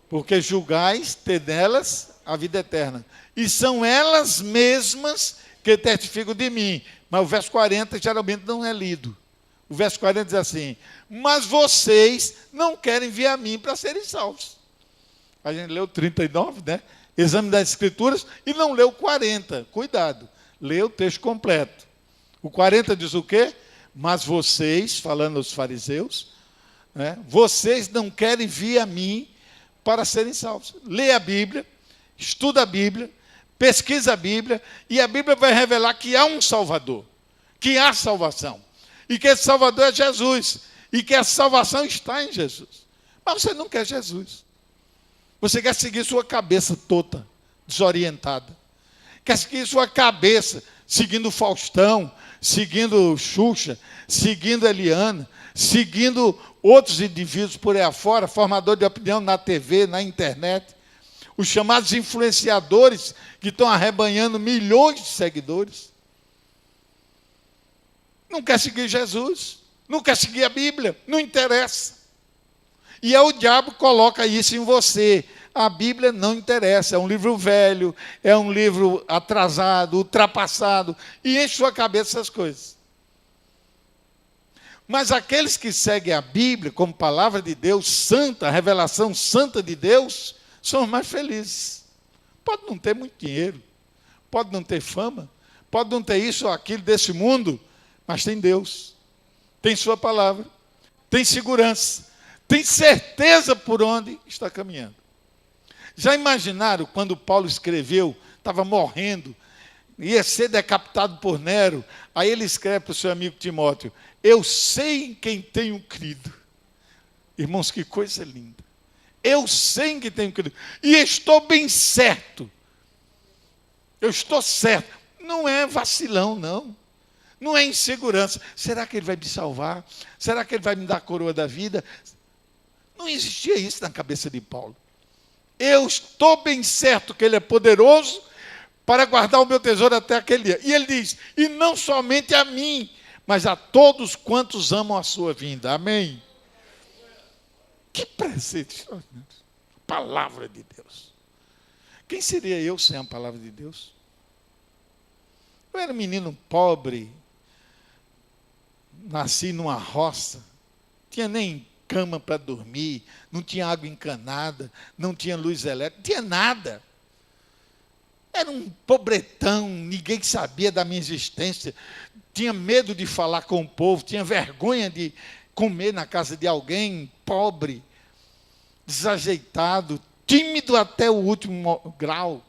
Speaker 1: Porque julgais ter nelas a vida eterna. E são elas mesmas que testificam de mim. Mas o verso 40 geralmente não é lido. O verso 40 diz assim: mas vocês não querem vir a mim para serem salvos. A gente leu 39, né? Exame das Escrituras, e não leu o 40. Cuidado, lê o texto completo. O 40 diz o quê? Mas vocês, falando aos fariseus, né, vocês não querem vir a mim para serem salvos. Lê a Bíblia, estuda a Bíblia, pesquisa a Bíblia, e a Bíblia vai revelar que há um Salvador, que há salvação, e que esse Salvador é Jesus, e que a salvação está em Jesus. Mas você não quer Jesus. Você quer seguir sua cabeça toda, desorientada. Quer seguir sua cabeça, seguindo Faustão, seguindo Xuxa, seguindo Eliana, seguindo outros indivíduos por aí afora, formador de opinião na TV, na internet, os chamados influenciadores que estão arrebanhando milhões de seguidores. Não quer seguir Jesus, não quer seguir a Bíblia, não interessa. E o diabo coloca isso em você. A Bíblia não interessa, é um livro velho, é um livro atrasado, ultrapassado, e enche sua cabeça essas coisas. Mas aqueles que seguem a Bíblia como palavra de Deus santa, a revelação santa de Deus, são os mais felizes. Pode não ter muito dinheiro, pode não ter fama, pode não ter isso ou aquilo desse mundo, mas tem Deus, tem sua palavra, tem segurança, tem certeza por onde está caminhando. Já imaginaram quando Paulo escreveu, estava morrendo, ia ser decapitado por Nero, aí ele escreve para o seu amigo Timóteo: eu sei em quem tenho crido. Irmãos, que coisa linda. Eu sei em quem tenho crido. E estou bem certo. Eu estou certo. Não é vacilão, não. Não é insegurança. Será que ele vai me salvar? Será que ele vai me dar a coroa da vida? Não existia isso na cabeça de Paulo. Eu estou bem certo que ele é poderoso para guardar o meu tesouro até aquele dia. E ele diz: e não somente a mim, mas a todos quantos amam a sua vinda. Amém? Que presente extraordinário. Palavra de Deus. Quem seria eu sem a palavra de Deus? Eu era um menino pobre, nasci numa roça, não tinha nem cama para dormir, não tinha água encanada, não tinha luz elétrica, não tinha nada. Era um pobretão, ninguém sabia da minha existência, tinha medo de falar com o povo, tinha vergonha de comer na casa de alguém, pobre, desajeitado, tímido até o último grau.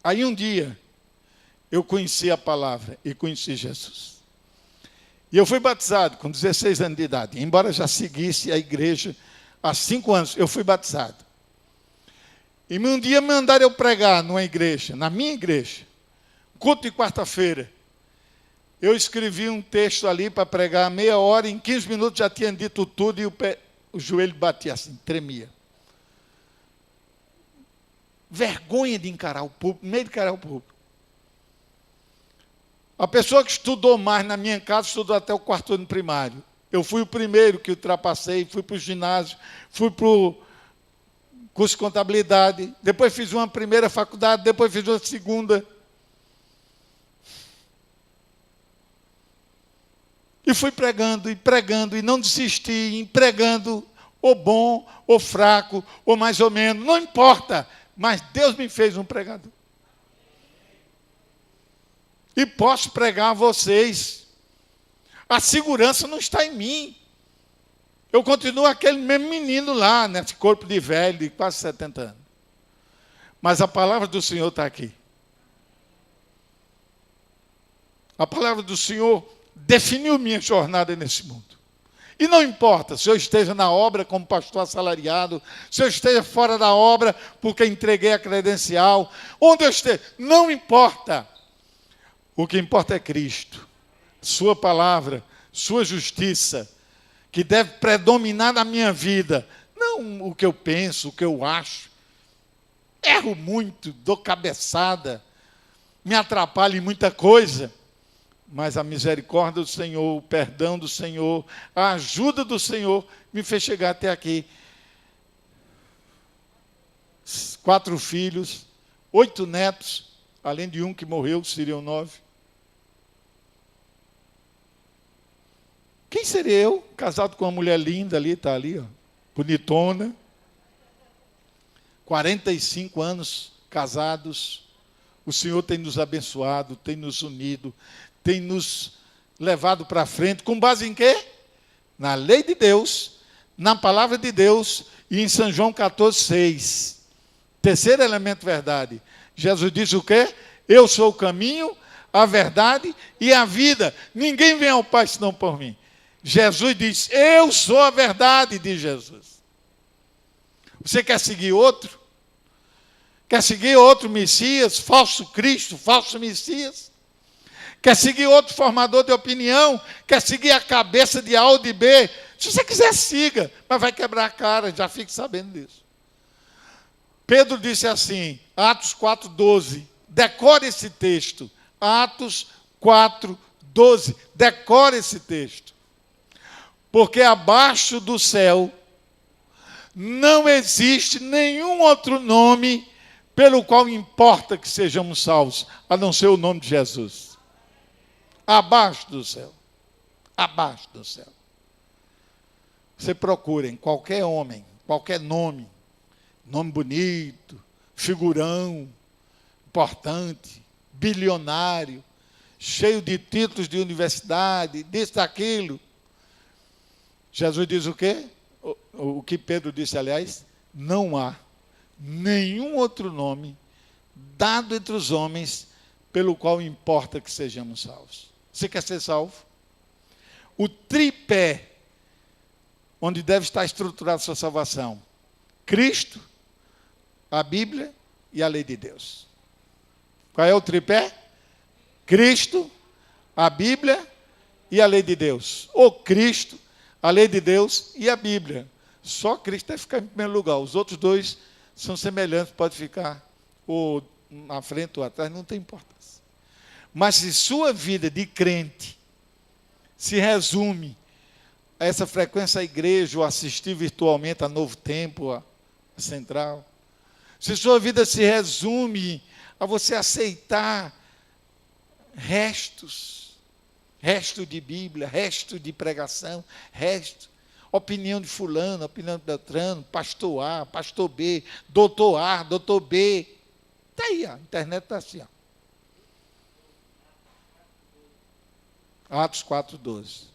Speaker 1: Aí um dia, eu conheci a palavra e conheci Jesus. E eu fui batizado com 16 anos de idade, embora já seguisse a igreja há 5 anos, eu fui batizado. E um dia me mandaram eu pregar numa igreja, na minha igreja, culto de quarta-feira. Eu escrevi um texto ali para pregar meia hora, em 15 minutos já tinha dito tudo e o joelho batia assim, tremia. Vergonha de encarar o público, meio de encarar o público. A pessoa que estudou mais na minha casa estudou até o 4º ano primário. Eu fui o primeiro que ultrapassei, fui para o ginásio, fui para o curso de contabilidade, depois fiz uma primeira faculdade, depois fiz uma segunda. E fui pregando, e não desisti, e pregando, ou bom, ou fraco, ou mais ou menos, não importa, mas Deus me fez um pregador. E posso pregar a vocês. A segurança não está em mim. Eu continuo aquele mesmo menino lá, nesse corpo de velho, de quase 70 anos. Mas a palavra do Senhor está aqui. A palavra do Senhor definiu minha jornada nesse mundo. E não importa se eu esteja na obra como pastor assalariado, se eu esteja fora da obra porque entreguei a credencial, onde eu esteja, não importa. O que importa é Cristo, sua palavra, sua justiça, que deve predominar na minha vida, não o que eu penso, o que eu acho. Erro muito, dou cabeçada, me atrapalho em muita coisa, mas a misericórdia do Senhor, o perdão do Senhor, a ajuda do Senhor me fez chegar até aqui. 4 filhos, 8 netos, além de um que morreu, seriam 9. Quem seria eu, casado com uma mulher linda ali, está ali, ó, bonitona. 45 anos casados. O Senhor tem nos abençoado, tem nos unido, tem nos levado para frente. Com base em quê? Na lei de Deus, na palavra de Deus e em São João 14,6. Terceiro elemento verdade. Jesus disse o quê? Eu sou o caminho, a verdade e a vida. Ninguém vem ao Pai senão por mim. Jesus diz: eu sou a verdade, diz Jesus. Você quer seguir outro? Quer seguir outro Messias, falso Cristo, falso Messias? Quer seguir outro formador de opinião? Quer seguir a cabeça de A ou de B? Se você quiser, siga, mas vai quebrar a cara, já fique sabendo disso. Pedro disse assim, Atos 4,12, decore esse texto. Atos 4,12, decore esse texto. Porque abaixo do céu não existe nenhum outro nome pelo qual importa que sejamos salvos, a não ser o nome de Jesus. Abaixo do céu. abaixo do céu. Você procura em qualquer homem, qualquer nome bonito, figurão, importante, bilionário, cheio de títulos de universidade, disso, daquilo. Jesus diz o quê? O que Pedro disse, aliás, não há nenhum outro nome dado entre os homens pelo qual importa que sejamos salvos. Você quer ser salvo? O tripé onde deve estar estruturada a sua salvação: Cristo, a Bíblia e a lei de Deus. Qual é o tripé? Cristo, a Bíblia e a lei de Deus. Ou Cristo, a lei de Deus e a Bíblia. Só Cristo deve ficar em primeiro lugar. Os outros dois são semelhantes, pode ficar ou na frente ou atrás, não tem importância. Mas se sua vida de crente se resume a essa frequência à igreja, ou assistir virtualmente a Novo Tempo, a Central, se sua vida se resume a você aceitar resto de Bíblia, resto de pregação, opinião de fulano, opinião de Beltrano, pastor A, pastor B, doutor A, doutor B. Está aí, a internet está assim. Atos 4:12.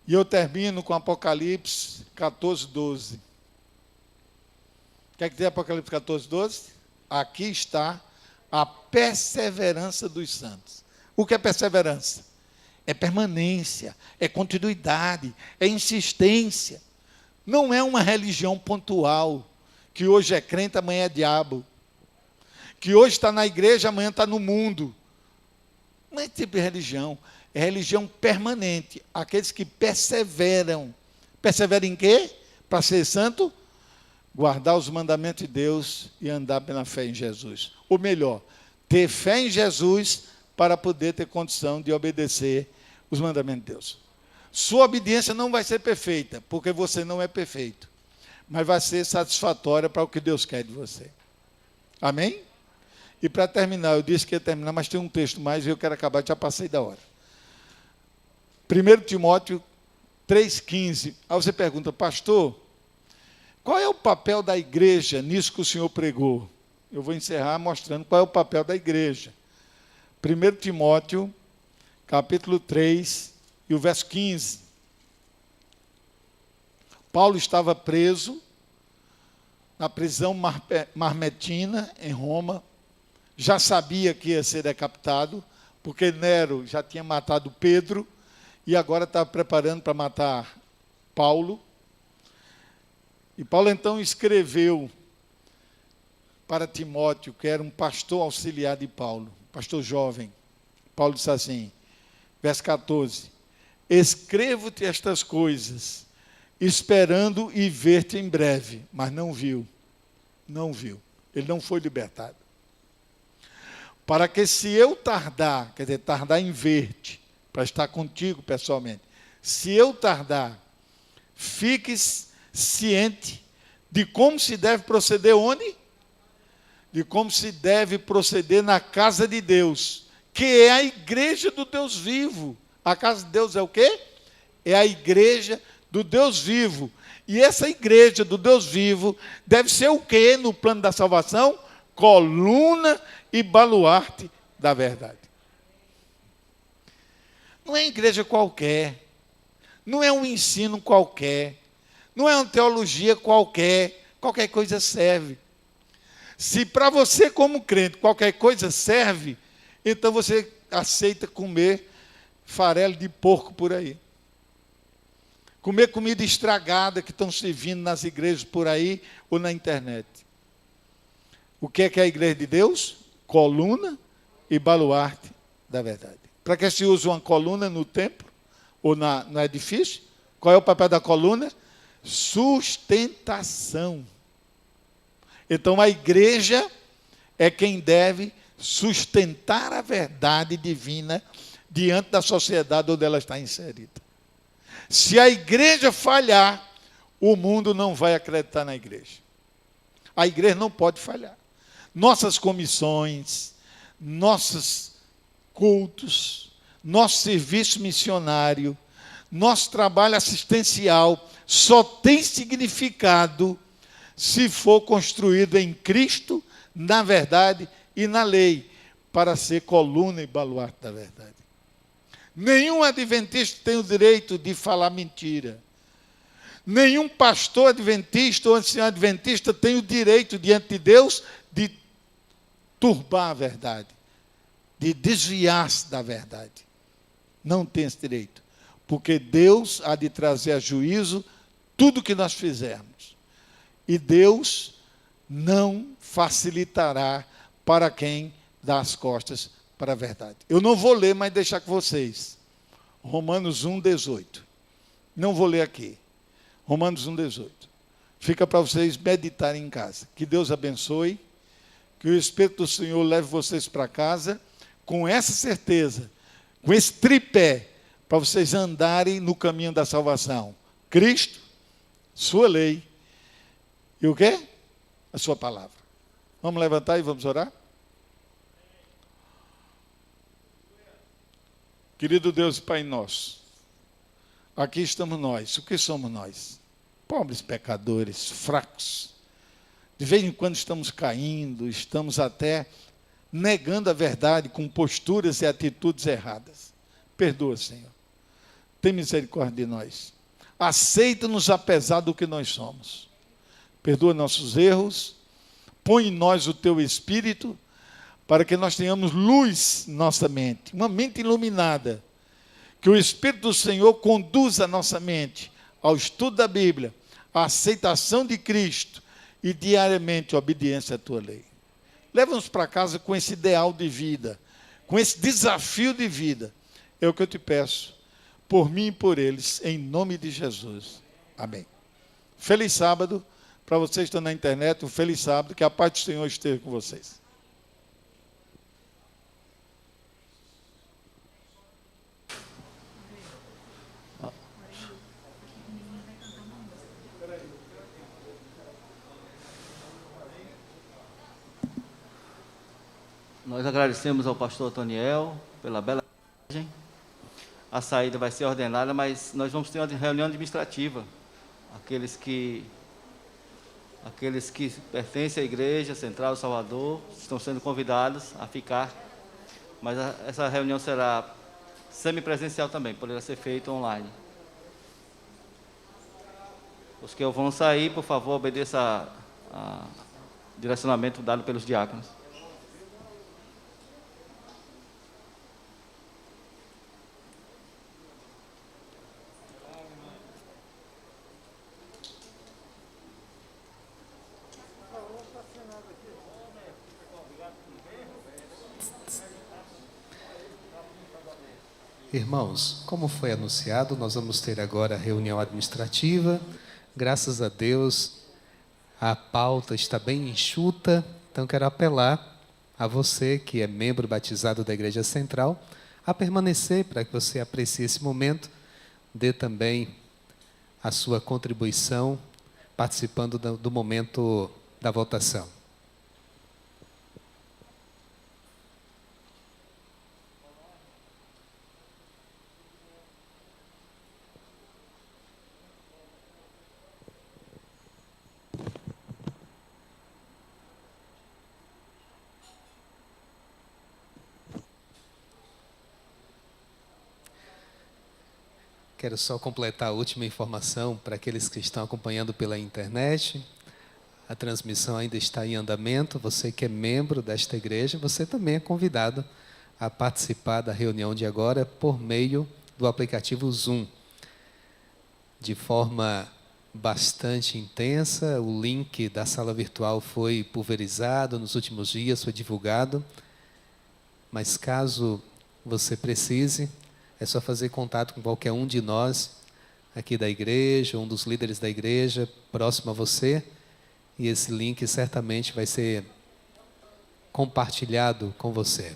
Speaker 1: E eu termino com Apocalipse 14:12. O que é que tem Apocalipse 14:12? Aqui está a perseverança dos santos. O que é perseverança? É permanência, é continuidade, é insistência. Não é uma religião pontual, que hoje é crente, amanhã é diabo. Que hoje está na igreja, amanhã está no mundo. Não é tipo de religião, é religião permanente. Aqueles que perseveram. Perseveram em quê? Para ser santo? Guardar os mandamentos de Deus e andar pela fé em Jesus. Ou melhor, ter fé em Jesus para poder ter condição de obedecer os mandamentos de Deus. Sua obediência não vai ser perfeita, porque você não é perfeito, mas vai ser satisfatória para o que Deus quer de você. Amém? E para terminar, eu disse que ia terminar, mas tem um texto mais e eu quero acabar, já passei da hora. 1 Timóteo 3,15. Aí você pergunta, pastor, qual é o papel da igreja nisso que o senhor pregou? Eu vou encerrar mostrando qual é o papel da igreja. 1 Timóteo, capítulo 3, e o verso 15. Paulo estava preso na prisão marmetina, em Roma. Já sabia que ia ser decapitado, porque Nero já tinha matado Pedro, e agora estava preparando para matar Paulo. E Paulo então escreveu para Timóteo, que era um pastor auxiliar de Paulo, pastor jovem. Paulo disse assim, verso 14: escrevo-te estas coisas, esperando e ver-te em breve. Mas não viu. Não viu. Ele não foi libertado. Para que se eu tardar, quer dizer, tardar em ver-te, para estar contigo pessoalmente, se eu tardar, fiques ciente de como se deve proceder onde? De como se deve proceder na casa de Deus, que é a igreja do Deus vivo. A casa de Deus é o quê? É a igreja do Deus vivo. E essa igreja do Deus vivo deve ser o quê no plano da salvação? Coluna e baluarte da verdade. Não é igreja qualquer, não é um ensino qualquer, não é uma teologia qualquer coisa serve. Se para você como crente qualquer coisa serve, então você aceita comer farelo de porco por aí. Comer comida estragada que estão servindo nas igrejas por aí ou na internet. O que é a igreja de Deus? Coluna e baluarte da verdade. Para que se usa uma coluna no templo ou no edifício? Qual é o papel da coluna? Sustentação. Então a igreja é quem deve sustentar a verdade divina diante da sociedade onde ela está inserida. Se a igreja falhar, o mundo não vai acreditar na igreja. A igreja não pode falhar. Nossas comissões, nossos cultos, nosso serviço missionário, nosso trabalho assistencial só tem significado se for construído em Cristo, na verdade e na lei, para ser coluna e baluarte da verdade. Nenhum adventista tem o direito de falar mentira. Nenhum pastor adventista ou ancião adventista tem o direito diante de Deus de turbar a verdade, de desviar-se da verdade. Não tem esse direito, porque Deus há de trazer a juízo tudo que nós fizermos. E Deus não facilitará para quem dá as costas para a verdade. Eu não vou ler, mas deixar com vocês. Romanos 1:18. Não vou ler aqui. Romanos 1:18. Fica para vocês meditarem em casa. Que Deus abençoe, que o Espírito do Senhor leve vocês para casa com essa certeza, com esse tripé, para vocês andarem no caminho da salvação. Cristo, sua lei e o quê? A sua palavra. Vamos levantar e vamos orar? Querido Deus e Pai nosso, aqui estamos nós. O que somos nós? Pobres pecadores, fracos. De vez em quando estamos caindo, estamos até negando a verdade com posturas e atitudes erradas. Perdoa, Senhor. Tem misericórdia de nós. Aceita-nos apesar do que nós somos. Perdoa nossos erros. Põe em nós o Teu Espírito, para que nós tenhamos luz em nossa mente, uma mente iluminada. Que o Espírito do Senhor conduza a nossa mente ao estudo da Bíblia, à aceitação de Cristo e diariamente a obediência à Tua lei. Leva-nos para casa com esse ideal de vida, com esse desafio de vida. É o que eu te peço, por mim e por eles, em nome de Jesus. Amém. Feliz sábado. Para vocês que estão na internet, um feliz sábado, que a paz do Senhor esteja com vocês.
Speaker 2: Nós agradecemos ao pastor Toniel pela bela mensagem. A saída vai ser ordenada, mas nós vamos ter uma reunião administrativa. Aqueles que pertencem à Igreja Central do Salvador estão sendo convidados a ficar, mas essa reunião será semipresencial também, poderá ser feita online. Os que vão sair, por favor, obedeça ao direcionamento dado pelos diáconos.
Speaker 3: Irmãos, como foi anunciado, nós vamos ter agora a reunião administrativa. Graças a Deus, a pauta está bem enxuta, então quero apelar a você que é membro batizado da Igreja Central, a permanecer para que você aprecie esse momento, dê também a sua contribuição, participando do momento da votação. Quero só completar a última informação para aqueles que estão acompanhando pela internet. A transmissão ainda está em andamento. Você que é membro desta igreja, você também é convidado a participar da reunião de agora por meio do aplicativo Zoom. De forma bastante intensa, o link da sala virtual foi pulverizado nos últimos dias, foi divulgado. Mas caso você precise, é só fazer contato com qualquer um de nós aqui da igreja, um dos líderes da igreja, próximo a você, e esse link certamente vai ser compartilhado com você.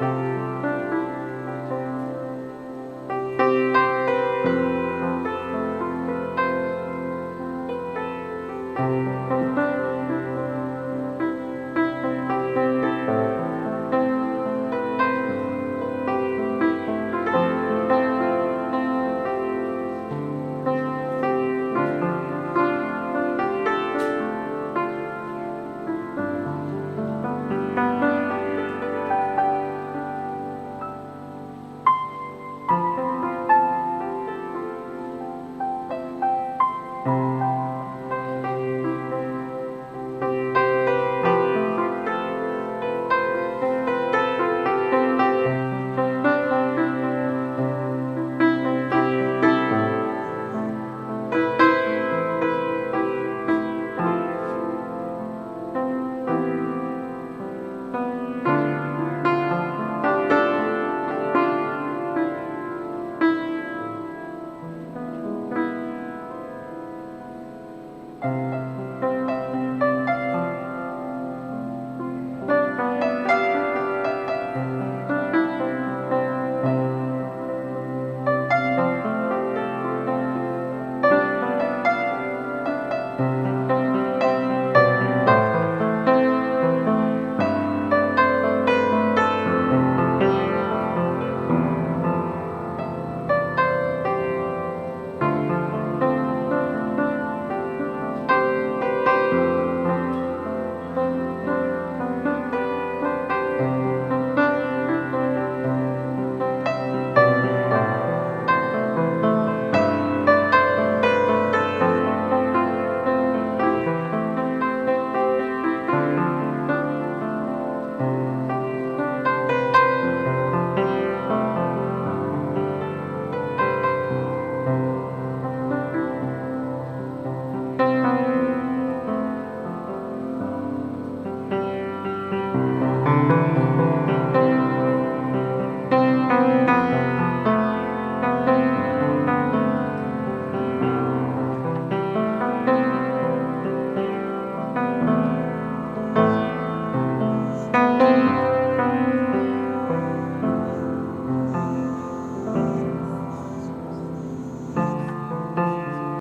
Speaker 3: Amém.